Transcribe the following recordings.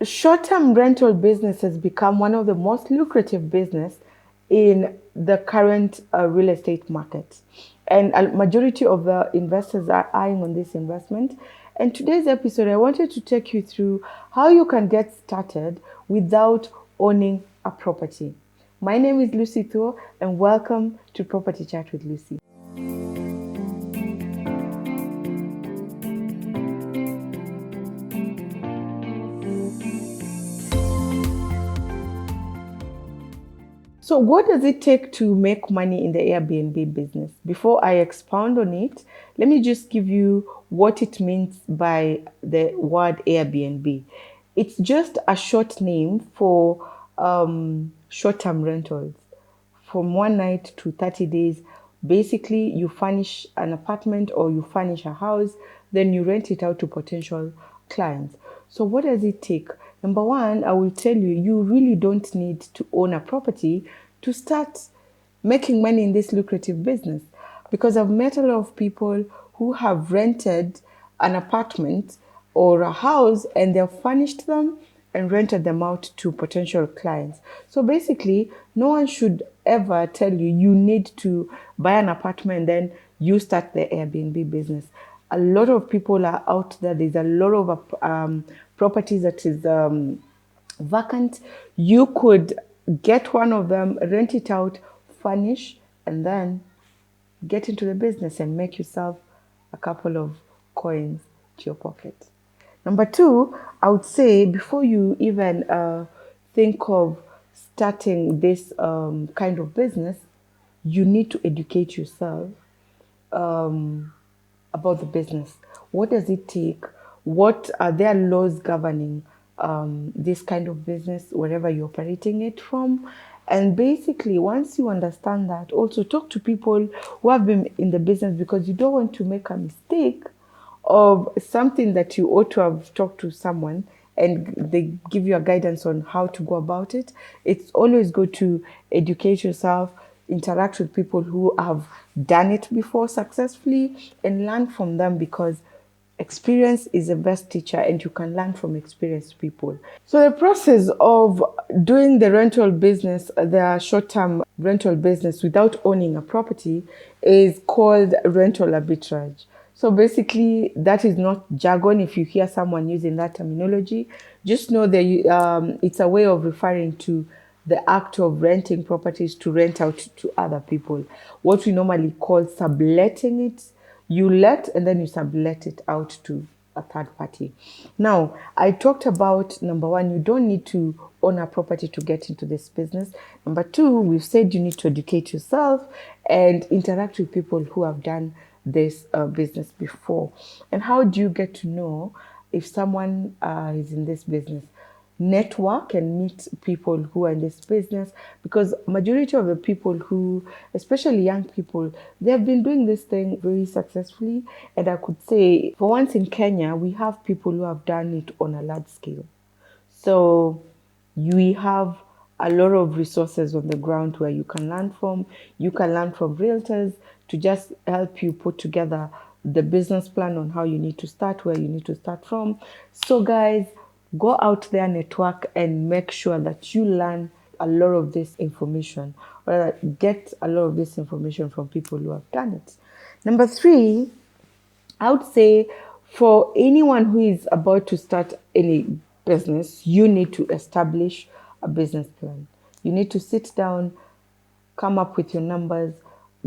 Short-term rental business has become one of the most lucrative business in the current real estate market. And a majority of the investors are eyeing on this investment. And today's episode, I wanted to take you through how you can get started without owning a property. My name is Lucy Thor, and welcome to Property Chat with Lucy. So, what does it take to make money in the Airbnb business? Before I expound on it, let me just give you what it means by the word Airbnb. It's just a short name for short term rentals from one night to 30 days. Basically, you furnish an apartment or you furnish a house, then you rent it out to potential clients. So, what does it take? Number one, I will tell you, you really don't need to own a property to start making money in this lucrative business, because I've met a lot of people who have rented an apartment or a house and they've furnished them and rented them out to potential clients. So basically, no one should ever tell you you need to buy an apartment, then you start the Airbnb business. A lot of people are out there. There's a lot of properties that is vacant. You could get one of them, rent it out, furnish, and then get into the business and make yourself a couple of coins to your pocket. Number two, I would say before you even think of starting this kind of business, you need to educate yourself about the business. What does it take? What are there laws governing this kind of business wherever you're operating it from? And basically, once you understand that, also talk to people who have been in the business, because you don't want to make a mistake of something that you ought to have talked to someone and they give you a guidance on how to go about it. It's always good to educate yourself, interact with people who have done it before successfully, and learn from them, because experience is the best teacher and you can learn from experienced people. So the process of doing the rental business, the short-term rental business without owning a property, is called rental arbitrage. So basically, that is not jargon. If you hear someone using that terminology, just know that it's a way of referring to the act of renting properties to rent out to other people. What we normally call subletting it. You let and then you sublet it out to a third party. Now, I talked about number one, you don't need to own a property to get into this business. Number two, we've said you need to educate yourself and interact with people who have done this business before. And how do you get to know if someone is in this business? Network and meet people who are in this business, because majority of the people who, especially young people, they have been doing this thing very successfully. And I could say for once in Kenya, we have people who have done it on a large scale. So we have a lot of resources on the ground where you can learn from. You can learn from realtors to just help you put together the business plan on how you need to start, where you need to start from. So guys, go out there, network, and make sure that you learn a lot of this information, or get a lot of this information from people who have done it. Number three, I would say for anyone who is about to start any business, you need to establish a business plan. You need to sit down, come up with your numbers,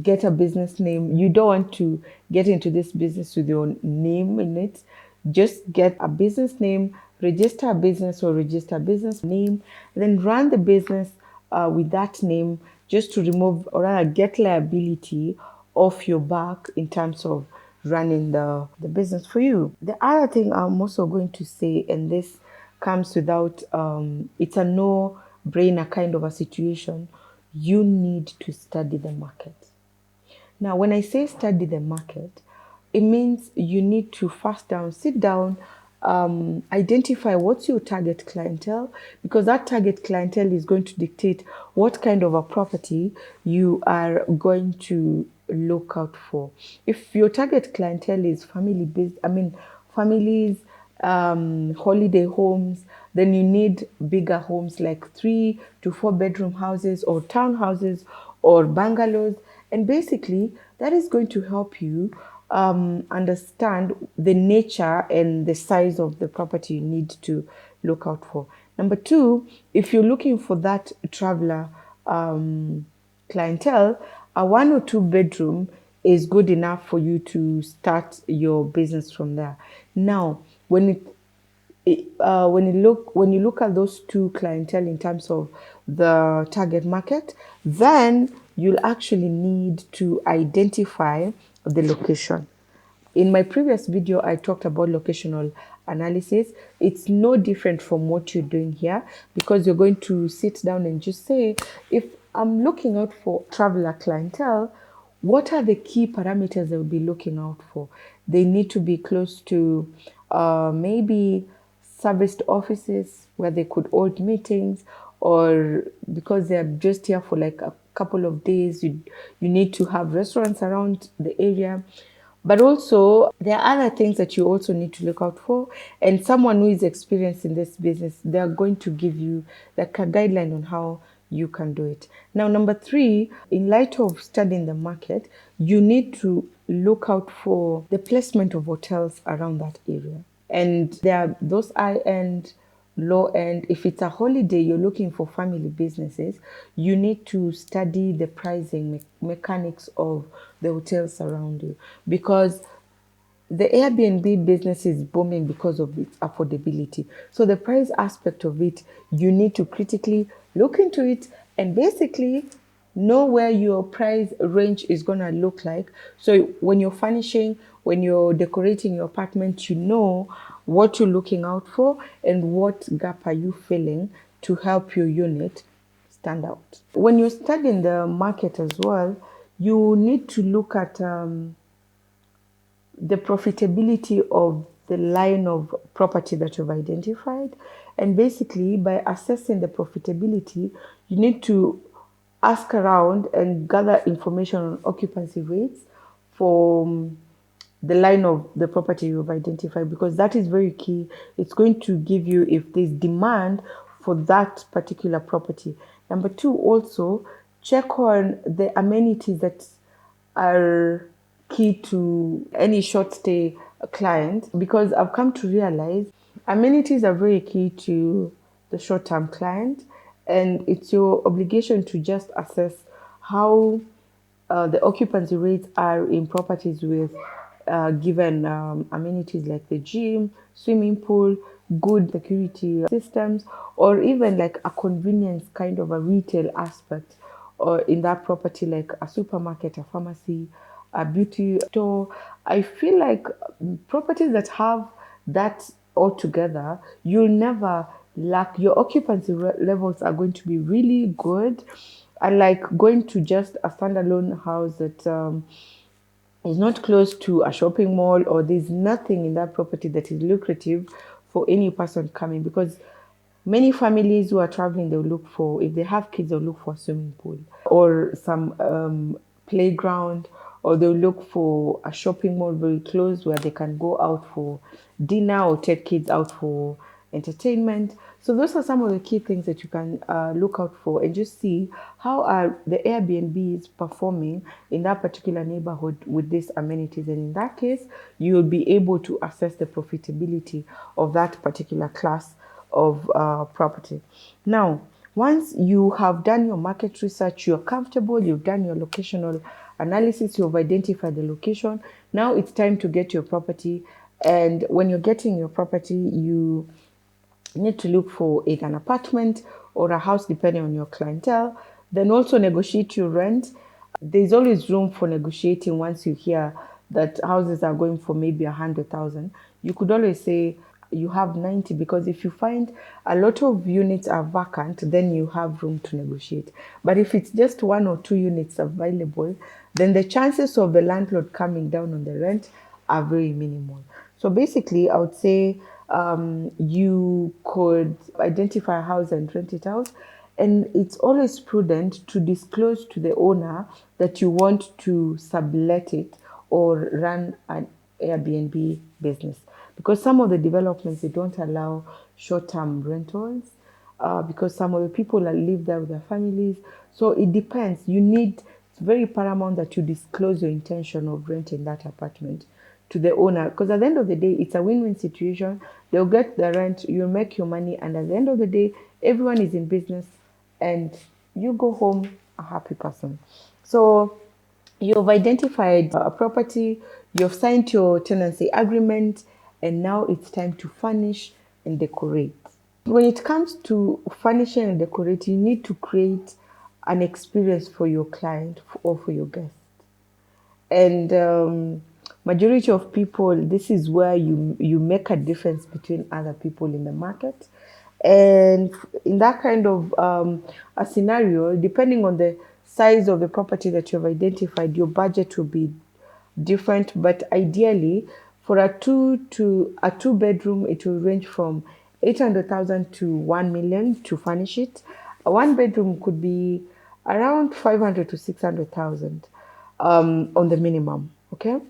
get a business name. You don't want to get into this business with your name in it. Just get a business name, register a business or register a business name, and then run the business with that name, just to remove or rather get liability off your back in terms of running the business for you. The other thing I'm also going to say, and this comes without, it's a no-brainer kind of a situation, you need to study the market. Now, when I say study the market, it means you need to sit down, identify what's your target clientele, because that target clientele is going to dictate what kind of a property you are going to look out for. If your target clientele is family based, families, holiday homes, then you need bigger homes like 3 to 4 bedroom houses or townhouses or bungalows. And basically, that is going to help you understand the nature and the size of the property you need to look out for. Number two, if you're looking for that traveler clientele, a 1 or 2 bedroom is good enough for you to start your business from there. Now, when you look at those two clientele in terms of the target market, then you'll actually need to identify the location. In my previous video, I talked about locational analysis. It's no different from what you're doing here, because you're going to sit down and just say, if I'm looking out for traveler clientele, what are the key parameters I'll be looking out for? They need to be close to maybe serviced offices where they could hold meetings, or because they're just here for like a couple of days, you need to have restaurants around the area. But also, there are other things that you also need to look out for. And someone who is experienced in this business, they're going to give you like a guideline on how you can do it. Now, number three, in light of studying the market, you need to look out for the placement of hotels around that area. And there are those high end, low end. If it's a holiday, you're looking for family businesses, you need to study the pricing mechanics of the hotels around you, because the Airbnb business is booming because of its affordability. So the price aspect of it, you need to critically look into it and basically know where your price range is going to look like. So when you're furnishing, when you're decorating your apartment, you know what you're looking out for and what gap are you filling to help your unit stand out. When you're studying the market as well, you need to look at the profitability of the line of property that you've identified. And basically, by assessing the profitability, you need to ask around and gather information on occupancy rates for the line of the property you've identified, because that is very key. It's going to give you if there's demand for that particular property. Number two, also check on the amenities that are key to any short stay client, because I've come to realize amenities are very key to the short term client, and it's your obligation to just assess how the occupancy rates are in properties with given amenities like the gym, swimming pool, good security systems, or even like a convenience kind of a retail aspect, or in that property like a supermarket, a pharmacy, a beauty store. I feel like properties that have that all together, you'll never lack. Your occupancy levels are going to be really good. Unlike going to just a standalone house that is not close to a shopping mall, or there's nothing in that property that is lucrative for any person coming, because many families who are traveling, they'll look for, if they have kids, they'll look for a swimming pool or some playground, or they'll look for a shopping mall very close where they can go out for dinner or take kids out for entertainment. So those are some of the key things that you can look out for, and just see how are the Airbnbs performing in that particular neighborhood with these amenities. And in that case, you will be able to assess the profitability of that particular class of property. Now, once you have done your market research, you're comfortable, you've done your locational analysis, you've identified the location. Now it's time to get your property. And when you're getting your property, you need to look for either an apartment or a house depending on your clientele. Then also negotiate your rent. There's always room for negotiating. Once you hear that houses are going for maybe 100,000, you could always say you have 90, because if you find a lot of units are vacant, then you have room to negotiate. But if it's just 1 or 2 units available, then the chances of the landlord coming down on the rent are very minimal. So basically, I would say you could identify a house and rent it out. And it's always prudent to disclose to the owner that you want to sublet it or run an Airbnb business, because some of the developments, they don't allow short-term rentals, because some of the people that live there with their families. So it depends. It's very paramount that you disclose your intention of renting that apartment to the owner, because at the end of the day, it's a win-win situation. They'll get the rent, you'll make your money, and at the end of the day, everyone is in business, and you go home a happy person. So you've identified a property, you've signed your tenancy agreement, and now it's time to furnish and decorate. When it comes to furnishing and decorating, you need to create an experience for your client or for your guest. And majority of people, this is where you make a difference between other people in the market. And in that kind of a scenario, depending on the size of the property that you have identified, your budget will be different. But ideally, for a two bedroom, it will range from 800,000 to 1 million to furnish it. A one bedroom could be around 500 to 600,000 on the minimum. Okay.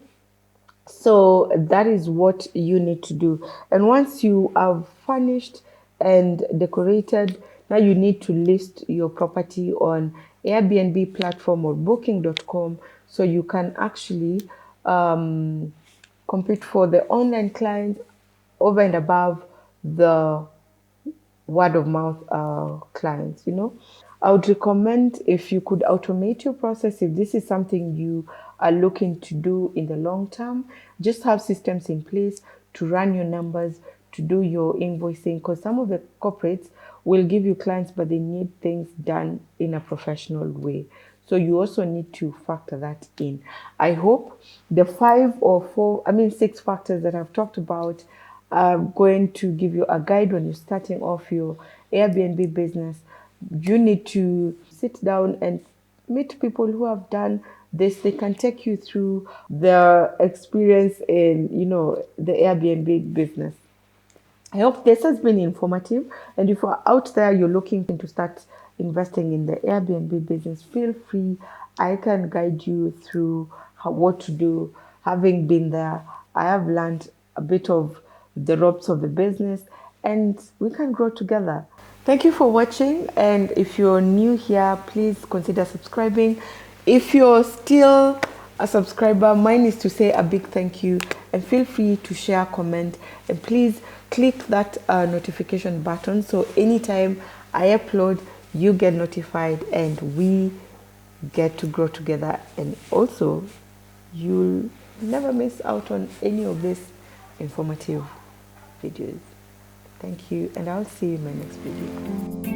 So that is what you need to do. And once you have furnished and decorated, now you need to list your property on Airbnb platform or booking.com so you can actually compete for the online clients over and above the word of mouth clients. I would recommend if you could automate your process, if this is something you are looking to do in the long term, just have systems in place to run your numbers, to do your invoicing, because some of the corporates will give you clients, but they need things done in a professional way. So you also need to factor that in. I hope the six factors that I've talked about are going to give you a guide when you're starting off your Airbnb business. You need to sit down and meet people who have done this. They can take you through their experience in, the Airbnb business. I hope this has been informative. And if you're out there, you're looking to start investing in the Airbnb business, feel free. I can guide you through what to do. Having been there, I have learned a bit of the ropes of the business, and we can grow together. Thank you for watching. And if you're new here, please consider subscribing. If you're still a subscriber, mine is to say a big thank you, and feel free to share, comment, and please click that notification button so anytime I upload, you get notified and we get to grow together. And also, you'll never miss out on any of these informative videos. Thank you, and I'll see you in my next video.